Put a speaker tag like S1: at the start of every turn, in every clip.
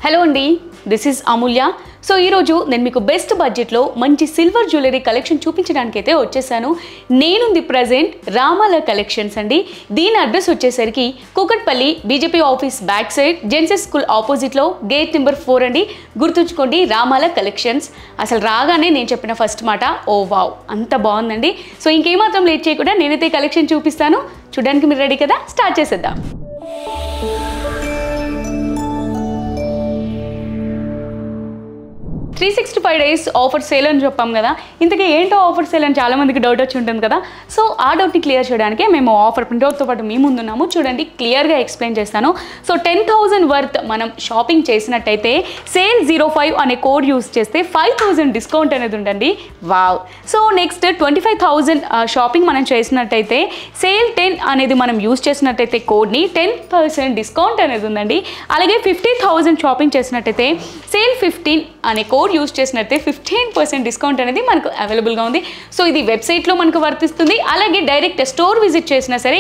S1: Hello అండి, this is Amulya. So ఈరోజు నేను మీకు బెస్ట్ బడ్జెట్లో మంచి సిల్వర్ జ్యువెలరీ కలెక్షన్ చూపించడానికి అయితే వచ్చేసాను. నేనుంది ప్రజెంట్ రామాల కలెక్షన్స్ అండి. దీని అడ్రస్ వచ్చేసరికి Kukatpally BJP office back side Genesis school ఆపోజిట్లో గేట్ నెంబర్ 4 అండి. గుర్తుంచుకోండి, రామాల కలెక్షన్స్. అసలు రాగానే నేను చెప్పిన ఫస్ట్ మాట ఓ వావ్, అంత బాగుందండి. సో ఇంకేమాత్రం లేట్ చేయకుండా నేనైతే కలెక్షన్ చూపిస్తాను. చూడడానికి మీరు రెడీ కదా? స్టార్ట్ చేసేద్దాం. 365 days ఆఫర్ సేల్ అని చెప్పాం కదా. ఇంతకీ ఏంటో ఆఫర్ సేల్ అని చాలామందికి డౌట్ వచ్చి ఉంటుంది కదా. సో ఆ డౌట్ని క్లియర్ చేయడానికి మేము ఆఫర్ ప్రింట్అవుట్తో పాటు మీ ముందున్నాము. చూడండి, క్లియర్గా ఎక్స్ప్లెయిన్ చేస్తాను. సో 10,000 వర్త్ మనం షాపింగ్ చేసినట్టయితే సేల్ 05 అనే కోడ్ యూస్ చేస్తే 5,000 డిస్కౌంట్ అనేది ఉండండి. వావ్. సో నెక్స్ట్ 25,000 షాపింగ్ మనం చేసినట్టయితే సేల్ 10 అనేది మనం యూస్ చేసినట్టయితే కోడ్ని 10% డిస్కౌంట్ అనేది ఉందండి. అలాగే 50,000 షాపింగ్ చేసినట్టయితే సేల్ 15 అనే కోడ్ యూస్ చేసినట్టే 15% డిస్కౌంట్ అనేది మనకు అవైలబుల్గా ఉంది. సో ఇది వెబ్సైట్లో మనకు వర్తిస్తుంది. అలాగే డైరెక్ట్ స్టోర్ విజిట్ చేసినా సరే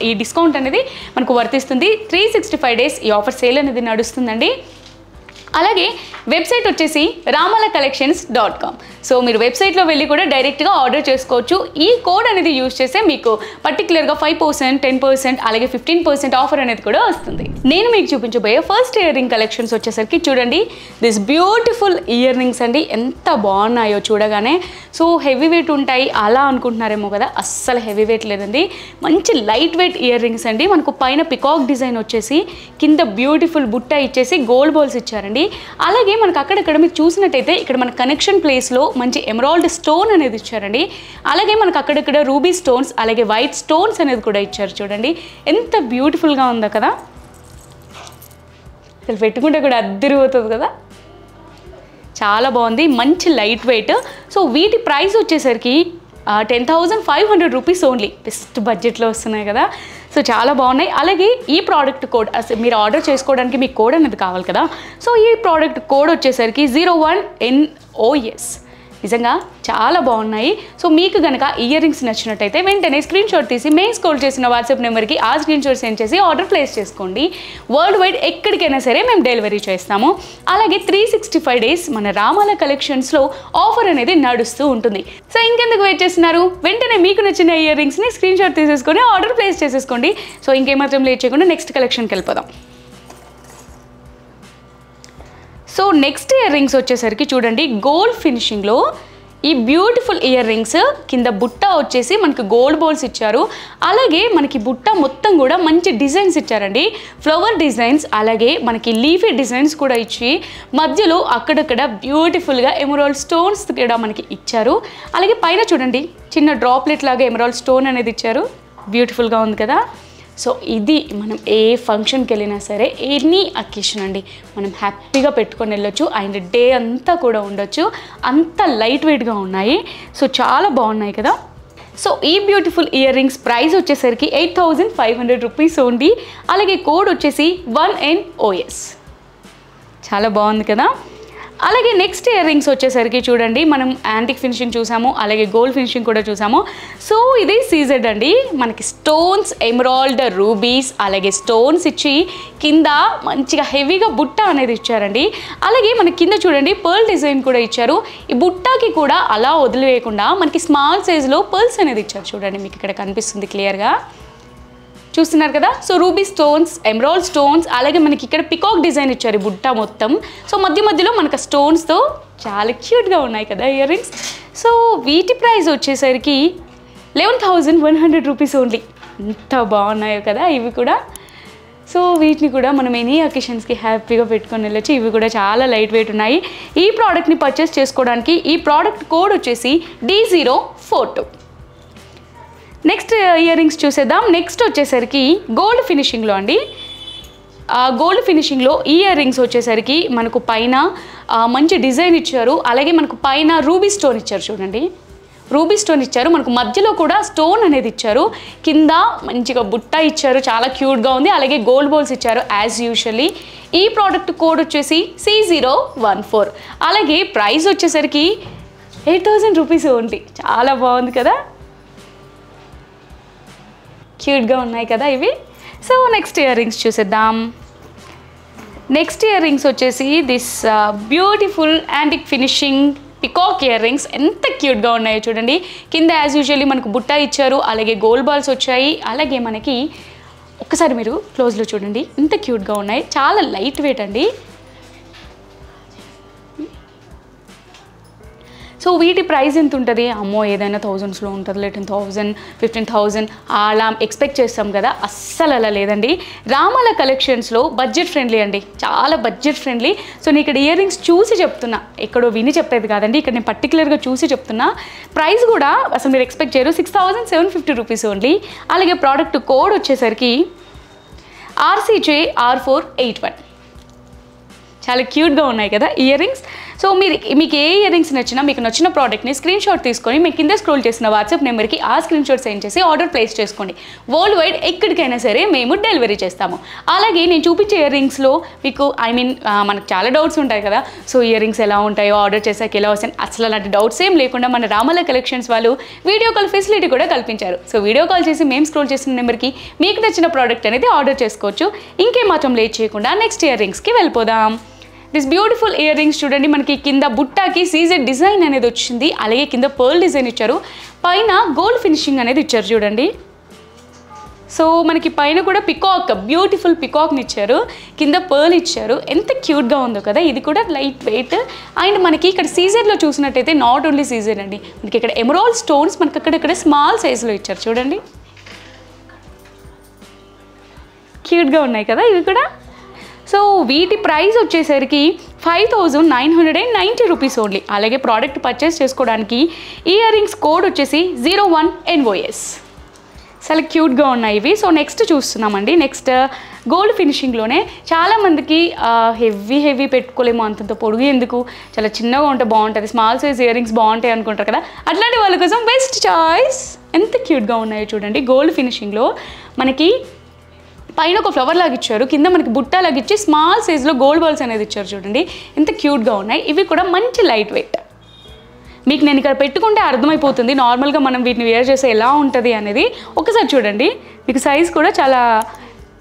S1: ఈ డిస్కౌంట్ అనేది మనకు వర్తిస్తుంది. 365 days ఈ ఆఫర్ సేల్ అనేది నడుస్తుందండి. అలాగే వెబ్సైట్ వచ్చేసి ramalakcollections.com. సో మీరు వెబ్సైట్లో వెళ్ళి కూడా డైరెక్ట్గా ఆర్డర్ చేసుకోవచ్చు. ఈ కోడ్ అనేది యూజ్ చేస్తే మీకు పర్టికులర్గా 5%, 10%, అలాగే 15% ఆఫర్ అనేది కూడా వస్తుంది. నేను మీకు చూపించబోయే ఫస్ట్ ఇయర్ రింగ్ కలెక్షన్స్ వచ్చేసరికి చూడండి, దిస్ బ్యూటిఫుల్ ఇయర్ రింగ్స్ అండి. ఎంత బాగున్నాయో చూడగానే. సో హెవీ వెయిట్ ఉంటాయి అలా అనుకుంటున్నారేమో కదా, అస్సలు హెవీ వెయిట్ లేదండి. మంచి లైట్ వెయిట్ ఇయర్ రింగ్స్ అండి. మనకు పైన పికాక్ డిజైన్ వచ్చేసి కింద బ్యూటిఫుల్ బుట్ట ఇచ్చేసి గోల్డ్ బాల్స్ ఇచ్చారండి. అలాగే మనకు అక్కడక్కడ మీరు చూసినట్టయితే ఇక్కడ మన కనెక్షన్ ప్లేస్లో మంచి ఎమరాల్డ్ స్టోన్ అనేది ఇచ్చారండి. అలాగే మనకు అక్కడక్కడ రూబీ స్టోన్స్, అలాగే వైట్ స్టోన్స్ అనేది కూడా ఇచ్చారు. చూడండి ఎంత బ్యూటిఫుల్గా ఉందో కదా. అసలు పెట్టుకుంటే కూడా అద్దరిపోతుంది కదా, చాలా బాగుంది. మంచి లైట్ వెయిట్. సో వీటి ప్రైస్ వచ్చేసరికి 10,500 రూపీస్ ఓన్లీ. బెస్ట్ బడ్జెట్లో వస్తున్నాయి కదా. సో చాలా బాగున్నాయి. అలాగే ఈ ప్రోడక్ట్ కోడ్ మీరు ఆర్డర్ చేసుకోవడానికి మీకు కోడ్ అనేది కావాలి కదా. సో ఈ ప్రోడక్ట్ కోడ్ వచ్చేసరికి 01NOS. నిజంగా చాలా బాగున్నాయి. సో మీకు కనుక ఇయర్ రింగ్స్ నచ్చినట్టయితే వెంటనే స్క్రీన్ షాట్ తీసి మేము స్క్రోల్ చేసిన వాట్సాప్ నెంబర్కి ఆ స్క్రీన్ షాట్ సెండ్ చేసి ఆర్డర్ ప్లేస్ చేసుకోండి. వరల్డ్ వైడ్ ఎక్కడికైనా సరే మేము డెలివరీ చేస్తాము. అలాగే 365 days మన రామాల కలెక్షన్స్లో ఆఫర్ అనేది నడుస్తూ ఉంటుంది. సో ఇంకెందుకు వెయిట్ చేస్తున్నారు? వెంటనే మీకు నచ్చిన ఇయర్ రింగ్స్ని స్క్రీన్ షాట్ తీసేసుకొని ఆర్డర్ ప్లేస్ చేసేసుకోండి. సో ఇంకేమాత్రం లేట్ చేయకుండా నెక్స్ట్ కలెక్షన్కి వెళ్ళిపోదాం. సో నెక్స్ట్ ఇయర్ రింగ్స్ వచ్చేసరికి చూడండి, గోల్డ్ ఫినిషింగ్లో ఈ బ్యూటిఫుల్ ఇయర్ రింగ్స్. కింద బుట్ట వచ్చేసి మనకి గోల్డ్ బాల్స్ ఇచ్చారు. అలాగే మనకి బుట్ట మొత్తం కూడా మంచి డిజైన్స్ ఇచ్చారండి. ఫ్లవర్ డిజైన్స్, అలాగే మనకి లీఫీ డిజైన్స్ కూడా ఇచ్చి మధ్యలో అక్కడక్కడ బ్యూటిఫుల్గా ఎమరాల్డ్ స్టోన్స్ కూడా మనకి ఇచ్చారు. అలాగే పైన చూడండి, చిన్న డ్రాప్లెట్ లాగా ఎమరాల్డ్ స్టోన్ అనేది ఇచ్చారు. బ్యూటిఫుల్గా ఉంది కదా. సో ఇది మనం ఏ ఫంక్షన్కి వెళ్ళినా సరే, ఎనీ అకేషన్ అండి, మనం హ్యాపీగా పెట్టుకొని వెళ్ళొచ్చు. అండ్ డే అంతా కూడా ఉండొచ్చు. అంత లైట్ వెయిట్గా ఉన్నాయి. సో చాలా బాగున్నాయి కదా. సో ఈ బ్యూటిఫుల్ ఇయర్ రింగ్స్ ప్రైస్ వచ్చేసరికి 8,500 రూపీస్ ఓన్లీ. అలాగే కోడ్ వచ్చేసి 1NOS. చాలా బాగుంది కదా. అలాగే నెక్స్ట్ ఇయర్ రింగ్స్ వచ్చేసరికి చూడండి, మనం యాంటిక్ ఫినిషింగ్ చూసాము, అలాగే గోల్డ్ ఫినిషింగ్ కూడా చూసాము. సో ఇది సీజెడ్ అండి. మనకి స్టోన్స్, ఎమరాల్డ్, రూబీస్, అలాగే స్టోన్స్ ఇచ్చి కింద మంచిగా హెవీగా బుట్ట అనేది ఇచ్చారండి. అలాగే మనకి కింద చూడండి పర్ల్ డిజైన్ కూడా ఇచ్చారు. ఈ బుట్టకి కూడా అలా వదిలివేయకుండా మనకి స్మాల్ సైజులో పర్ల్స్ అనేది ఇచ్చారు. చూడండి, మీకు ఇక్కడ కనిపిస్తుంది క్లియర్గా, చూస్తున్నారు కదా. So ruby stones, emerald stones, అలాగే మనకి ఇక్కడ పికాక్ డిజైన్ ఇచ్చారు ఈ బుట్ట మొత్తం. సో మధ్యలో మనకు స్టోన్స్తో చాలా క్యూట్గా ఉన్నాయి కదా ఇయర్ రింగ్స్. సో వీటి ప్రైస్ వచ్చేసరికి 11,100 రూపీస్ ఓన్లీ. ఎంత బాగున్నాయో కదా ఇవి కూడా. సో వీటిని కూడా మనం ఎనీ అకేషన్స్కి హ్యాపీగా పెట్టుకొని వెళ్ళొచ్చు. ఇవి కూడా చాలా లైట్ వెయిట్ ఉన్నాయి. ఈ ప్రోడక్ట్ని పర్చేస్ చేసుకోవడానికి ఈ ప్రోడక్ట్ కోడ్ వచ్చేసి D042. నెక్స్ట్ ఇయర్ రింగ్స్ చూసేద్దాం. నెక్స్ట్ వచ్చేసరికి గోల్డ్ ఫినిషింగ్లో అండి. గోల్డ్ ఫినిషింగ్లో ఈ ఇయర్ రింగ్స్ వచ్చేసరికి మనకు పైన మంచి డిజైన్ ఇచ్చారు. అలాగే మనకు పైన రూబీ స్టోన్ ఇచ్చారు. చూడండి, రూబీ స్టోన్ ఇచ్చారు. మనకు మధ్యలో కూడా స్టోన్ అనేది ఇచ్చారు. కింద మంచిగా బుట్ట ఇచ్చారు, చాలా క్యూట్గా ఉంది. అలాగే గోల్డ్ బాల్స్ ఇచ్చారు యాజ్ యూజువల్లీ. ఈ ప్రోడక్ట్ కోడ్ వచ్చేసి C014. అలాగే ప్రైస్ వచ్చేసరికి 8,000 రూపీస్ ఓన్లీ. చాలా బాగుంది కదా, క్యూట్గా ఉన్నాయి కదా ఇవి. సో నెక్స్ట్ ఇయర్ రింగ్స్ చూసేద్దాం. నెక్స్ట్ ఇయర్ రింగ్స్ వచ్చేసి this beautiful antique finishing peacock ear rings ఎంత క్యూట్గా ఉన్నాయో చూడండి. కింద యాజ్ యూజువల్లీ మనకు బుట్ట ఇచ్చారు, అలాగే గోల్డ్ బాల్స్ వచ్చాయి. అలాగే మనకి ఒక్కసారి మీరు క్లోజ్లో చూడండి ఎంత క్యూట్గా ఉన్నాయి. చాలా లైట్ వెయిట్ అండి. సో వీటి ప్రైస్ ఎంత ఉంటుంది? అమ్మో ఏదైనా థౌజండ్స్లో ఉంటుంది, 10,000 15,000 అలా ఎక్స్పెక్ట్ చేస్తాం కదా. అస్సలు అలా లేదండి. రామల కలెక్షన్స్లో బడ్జెట్ ఫ్రెండ్లీ అండి, చాలా బడ్జెట్ ఫ్రెండ్లీ. సో నేను ఇక్కడ ఇయర్ రింగ్స్ చూసి చెప్తున్నా, ఎక్కడో విని చెప్పేది కాదండి. ఇక్కడ నేను పర్టికులర్గా చూసి చెప్తున్నా. ప్రైస్ కూడా అసలు మీరు ఎక్స్పెక్ట్ చేయరు, 6,750 రూపీస్ ఓన్లీ. అలాగే ప్రోడక్ట్ కోడ్ వచ్చేసరికి RCJ-R481. చాలా క్యూట్గా ఉన్నాయి కదా ఇయర్ రింగ్స్. సో మీకు ఏ ఇయర్ రింగ్స్ నచ్చినా మీకు నచ్చిన ప్రోడక్ట్ని స్క్రీన్ షాట్ తీసుకొని మీకు కింద స్క్రోల్ చేసిన వాట్సాప్ నెంబర్కి ఆ స్క్రీన్ షాట్ సెండ్ చేసి ఆర్డర్ ప్లేస్ చేసుకోండి. వరల్డ్ వైడ్ ఎక్కడికైనా సరే మేము డెలివరీ చేస్తాము. అలాగే నేను చూపించే ఇయర్ రింగ్స్లో మీకు మనకు చాలా డౌట్స్ ఉంటాయి కదా. సో ఇయర్ రింగ్స్ ఎలా ఉంటాయో, ఆర్డర్ చేసాక ఎలా వస్తాయి, అసలు అలాంటి డౌట్స్ ఏం లేకుండా మన రామల కలెక్షన్స్ వాళ్ళు వీడియో కాల్ ఫెసిలిటీ కూడా కల్పించారు. సో వీడియో కాల్ చేసి మేము స్క్రోల్ చేసిన నెంబర్కి మీకు నచ్చిన ప్రోడక్ట్ అనేది ఆర్డర్ చేసుకోవచ్చు. ఇంకేమాత్రం లేట్ చేయకుండా నెక్స్ట్ ఇయర్ రింగ్స్కి వెళ్ళిపోదాం. దిస్ బ్యూటిఫుల్ ఇయర్ రింగ్స్ చూడండి, మనకి కింద బుట్టాకి సీజెడ్ డిజైన్ అనేది వచ్చింది. అలాగే కింద పర్ల్ డిజైన్ ఇచ్చారు, పైన గోల్డ్ ఫినిషింగ్ అనేది ఇచ్చారు చూడండి. సో మనకి పైన కూడా పికాక్, బ్యూటిఫుల్ పికాక్ని ఇచ్చారు, కింద పర్ల్ ఇచ్చారు. ఎంత క్యూట్గా ఉందో కదా. ఇది కూడా లైట్ వెయిట్. అండ్ మనకి ఇక్కడ సీజెడ్లో చూసినట్టయితే నాట్ ఓన్లీ సీజెడ్ అండి, మనకి ఇక్కడ ఎమరాల్డ్ స్టోన్స్ మనకి అక్కడక్కడ స్మాల్ సైజులో ఇచ్చారు చూడండి. క్యూట్గా ఉన్నాయి కదా ఇవి కూడా. సో వీటి ప్రైస్ వచ్చేసరికి 5,990 రూపీస్ ఓన్లీ. అలాగే ప్రోడక్ట్ పర్చేస్ చేసుకోవడానికి ఇయర్ రింగ్స్ కోడ్ వచ్చేసి 01NOS. చాలా క్యూట్గా ఉన్నాయి ఇవి. సో నెక్స్ట్ చూస్తున్నామండి. నెక్స్ట్ గోల్డ్ ఫినిషింగ్లోనే చాలామందికి హెవీ పెట్టుకోలేము, అంతంత పొడుగు ఎందుకు, చాలా చిన్నగా ఉంటే బాగుంటుంది, స్మాల్ సైజ్ ఇయర్ రింగ్స్ బాగుంటాయి అనుకుంటారు కదా. అట్లాంటి వాళ్ళ కోసం బెస్ట్ చాయిస్. ఎంత క్యూట్గా ఉన్నాయో చూడండి. గోల్డ్ ఫినిషింగ్లో మనకి పైన ఒక ఫ్లవర్ లాగా ఇచ్చారు, కింద మనకి బుట్ట లాగా ఇచ్చి స్మాల్ సైజ్లో గోల్డ్ బాల్స్ అనేది ఇచ్చారు చూడండి. ఎంత క్యూట్గా ఉన్నాయి. ఇవి కూడా మంచి లైట్ వెయిట్. మీకు నేను ఇక్కడ పెట్టుకుంటే అర్థమైపోతుంది నార్మల్గా మనం వీటిని వేర్ చేస్తే ఎలా ఉంటుంది అనేది. ఒకసారి చూడండి, మీకు సైజ్ కూడా చాలా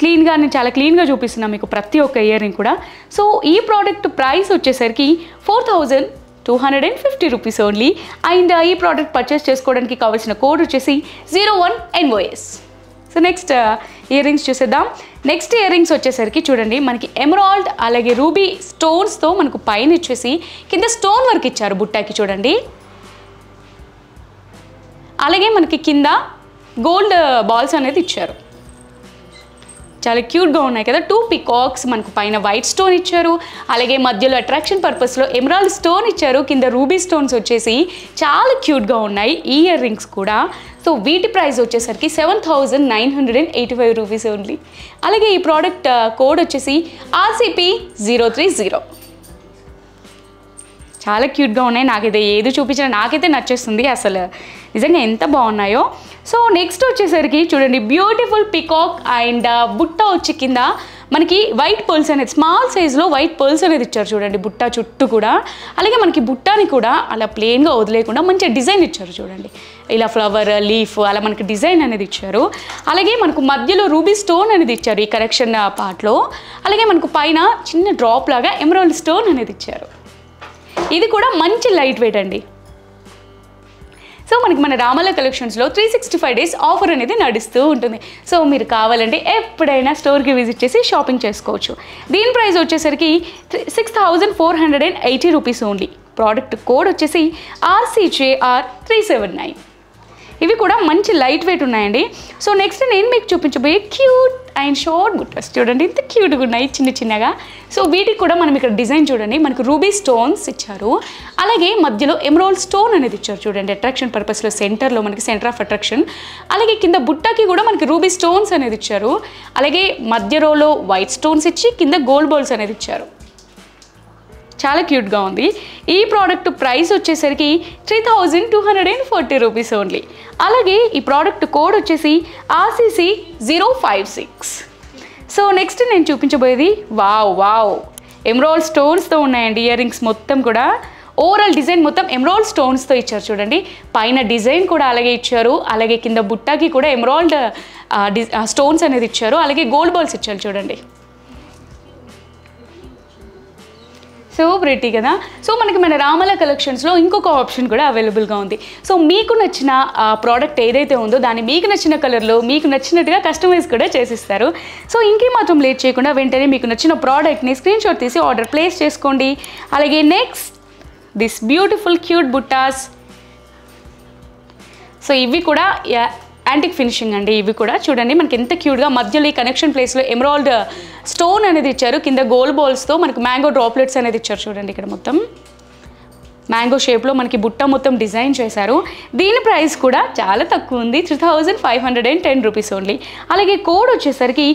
S1: క్లీన్గా చూపిస్తున్నాను మీకు ప్రతి ఒక్క ఇయర్ రింగ్ కూడా. సో ఈ ప్రోడక్ట్ ప్రైస్ వచ్చేసరికి 4,250 రూపీస్ ఓన్లీ. అండ్ ఈ ప్రోడక్ట్ పర్చేస్ చేసుకోవడానికి కావాల్సిన కోడ్ వచ్చేసి 01NOS. So next ear rings చూసేద్దాం. నెక్స్ట్ ఇయర్ రింగ్స్ వచ్చేసరికి చూడండి, మనకి ఎమరాల్డ్ అలాగే రూబీ స్టోన్స్తో మనకు పైన ఇచ్చేసి కింద స్టోన్ వర్క్ ఇచ్చారు బుట్టాకి చూడండి. అలాగే మనకి కింద గోల్డ్ బాల్స్ అనేది ఇచ్చారు. చాలా క్యూట్గా ఉన్నాయి కదా. 2 పికాక్స్ మనకు పైన వైట్ స్టోన్ ఇచ్చారు, అలాగే మధ్యలో అట్రాక్షన్ పర్పస్లో ఎమరాల్డ్ స్టోన్ ఇచ్చారు, కింద రూబీ స్టోన్స్ వచ్చేసి చాలా క్యూట్గా ఉన్నాయి ఈ ఇయర్ రింగ్స్ కూడా. సో వీటి ప్రైస్ వచ్చేసరికి 7,985 రూపీస్ ఓన్లీ. అలాగే ఈ ప్రోడక్ట్ కోడ్ వచ్చేసి RCP030. చాలా క్యూట్గా ఉన్నాయి. నాకైతే ఏది చూపించినా నాకైతే నచ్చేస్తుంది అసలు, నిజంగా ఎంత బాగున్నాయో. సో నెక్స్ట్ వచ్చేసరికి చూడండి, బ్యూటిఫుల్ పికాక్ అండ్ బుట్ట వచ్చి కింద మనకి వైట్ పర్ల్స్ అనేది స్మాల్ సైజ్లో వైట్ పర్ల్స్ అనేది ఇచ్చారు చూడండి బుట్ట చుట్టూ కూడా. అలాగే మనకి బుట్టాని కూడా అలా ప్లెయిన్గా వదిలేకుండా మంచి డిజైన్ ఇచ్చారు చూడండి, ఇలా ఫ్లవర్ లీఫ్ అలా మనకి డిజైన్ అనేది ఇచ్చారు. అలాగే మనకు మధ్యలో రూబీ స్టోన్ అనేది ఇచ్చారు ఈ కరెక్షన్ పార్ట్లో. అలాగే మనకు పైన చిన్న డ్రాప్ లాగా ఎమరాల్డ్ స్టోన్ అనేది ఇచ్చారు. ఇది కూడా మంచి లైట్ వెయిట్ అండి. సో మనకి మన రామల కలెక్షన్స్లో 365 days ఆఫర్ అనేది నడుస్తూ ఉంటుంది. సో మీరు కావాలంటే ఎప్పుడైనా స్టోర్కి విజిట్ చేసి షాపింగ్ చేసుకోవచ్చు. దీని ప్రైస్ వచ్చేసరికి 6,480 రూపీస్ ఓన్లీ. ప్రోడక్ట్ కోడ్ వచ్చేసి RCJR379. ఇవి కూడా మంచి లైట్ వెయిట్ ఉన్నాయండి. సో నెక్స్ట్ నేను మీకు చూపించబోయే క్యూట్ అండ్ షార్ట్ బుట్టస్ చూడండి, ఇంత క్యూట్గా ఉన్నాయి చిన్నగా. సో వీటికి కూడా మనం ఇక్కడ డిజైన్ చూడండి, మనకు రూబీ స్టోన్స్ ఇచ్చారు, అలాగే మధ్యలో ఎమరాల్డ్ స్టోన్ అనేది ఇచ్చారు చూడండి అట్రాక్షన్ పర్పస్లో సెంటర్లో మనకి సెంటర్ ఆఫ్ అట్రాక్షన్. అలాగే కింద బుట్టకి కూడా మనకి రూబీ స్టోన్స్ అనేది ఇచ్చారు, అలాగే మధ్య రోలో వైట్ స్టోన్స్ ఇచ్చి కింద గోల్డ్ బాల్స్ అనేది ఇచ్చారు. చాలా క్యూట్గా ఉంది. ఈ ప్రోడక్ట్ ప్రైస్ వచ్చేసరికి 3,240 రూపీస్ ఓన్లీ. అలాగే ఈ ప్రోడక్ట్ కోడ్ వచ్చేసి RCC056. సో నెక్స్ట్ నేను చూపించబోయేది వావ్ ఎమరాల్డ్ స్టోన్స్తో ఉన్నాయండి ఇయర్ రింగ్స్ మొత్తం కూడా. ఓవరాల్ డిజైన్ మొత్తం ఎమరాల్డ్ స్టోన్స్తో ఇచ్చారు చూడండి, పైన డిజైన్ కూడా అలాగే ఇచ్చారు, అలాగే కింద బుట్టాకి కూడా ఎమరాల్డ్ స్టోన్స్ అనేది ఇచ్చారు, అలాగే గోల్డ్ బాల్స్ ఇచ్చారు చూడండి. సో ప్రిటీ కదా. సో మనకి మన రామల కలెక్షన్స్లో ఇంకొక ఆప్షన్ కూడా అవైలబుల్గా ఉంది. సో మీకు నచ్చిన ప్రోడక్ట్ ఏదైతే ఉందో దాన్ని మీకు నచ్చిన కలర్లో మీకు నచ్చినట్టుగా కస్టమైజ్ కూడా చేసిస్తారు. సో ఇంకే మాత్రం లేట్ చేయకుండా వెంటనే మీకు నచ్చిన ప్రోడక్ట్ని స్క్రీన్ షాట్ తీసి ఆర్డర్ ప్లేస్ చేసుకోండి. అలాగే నెక్స్ట్ దిస్ బ్యూటిఫుల్ క్యూట్ బుట్టాస్. సో ఇవి కూడా యాంటిక్ ఫినిషింగ్ అండి. ఇవి కూడా చూడండి మనకి ఎంత క్యూట్గా మధ్యలో ఈ కనెక్షన్ ప్లేస్లో ఎమరాల్డ్ స్టోన్ అనేది ఇచ్చారు. కింద గోల్డ్ బాల్స్తో మనకు మ్యాంగో డ్రాప్లెట్స్ అనేది ఇచ్చారు. చూడండి ఇక్కడ మొత్తం మ్యాంగో షేప్లో మనకి బుట్ట మొత్తం డిజైన్ చేశారు. దీని ప్రైస్ కూడా చాలా తక్కువ ఉంది, 3510 రూపీస్ ఓన్లీ. అలాగే కోడ్ వచ్చేసరికి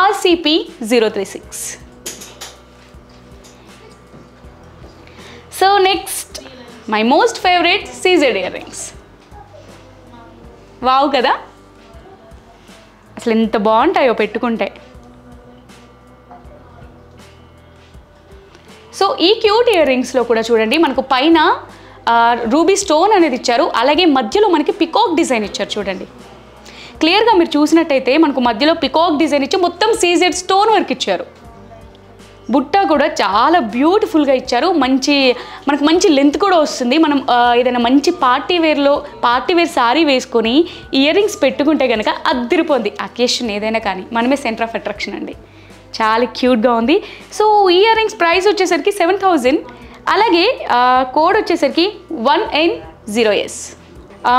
S1: RCP036. So next my most favourite CZ ear rings. Wow కదా, అసలు ఎంత బాగుంటాయో పెట్టుకుంటే. సో ఈ క్యూట్ ఇయర్ రింగ్స్లో కూడా చూడండి మనకు పైన రూబీ స్టోన్ అనేది ఇచ్చారు. అలాగే మధ్యలో మనకి పికాక్ డిజైన్ ఇచ్చారు. చూడండి క్లియర్గా మీరు చూసినట్టయితే మనకు మధ్యలో పికాక్ డిజైన్ ఇచ్చి మొత్తం సీజెడ్ స్టోన్ వర్క్ ఇచ్చారు. బుట్ట కూడా చాలా బ్యూటిఫుల్గా ఇచ్చారు. మనకు మంచి లెంత్ కూడా వస్తుంది. మనం ఏదైనా మంచి పార్టీ వేర్ సారీ వేసుకొని ఇయర్ రింగ్స్ పెట్టుకుంటే కనుక అద్దరిపోద్ది. అకేషన్ ఏదైనా కానీ మనమే సెంటర్ ఆఫ్ అట్రాక్షన్ అండి. చాలా క్యూట్గా ఉంది. సో ఇయర్ రింగ్స్ ప్రైస్ వచ్చేసరికి 7000. అలాగే కోడ్ వచ్చేసరికి 1N0S.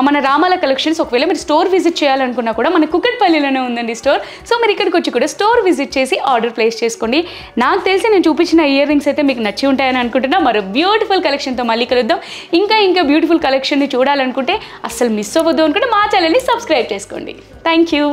S1: మన రామాల కలెక్షన్స్ ఒకవేళ మీరు స్టోర్ విజిట్ చేయాలనుకున్నా కూడా మన కుకట్పల్లిలోనే ఉందండి స్టోర్. సో మీరు ఇక్కడికి వచ్చి కూడా స్టోర్ విజిట్ చేసి ఆర్డర్ ప్లేస్ చేసుకోండి. నాకు తెలిసి నేను చూపించిన ఇయర్ రింగ్స్ అయితే మీకు నచ్చి ఉంటాయని అనుకుంటున్నా. మరో బ్యూటిఫుల్ కలెక్షన్తో మళ్ళీ కలుద్దాం. ఇంకా బ్యూటిఫుల్ కలెక్షన్ని చూడాలనుకుంటే అస్సలు మిస్ అవ్వద్దు అనుకుంటే మా ఛానల్ని సబ్స్క్రైబ్ చేసుకోండి. Thank you.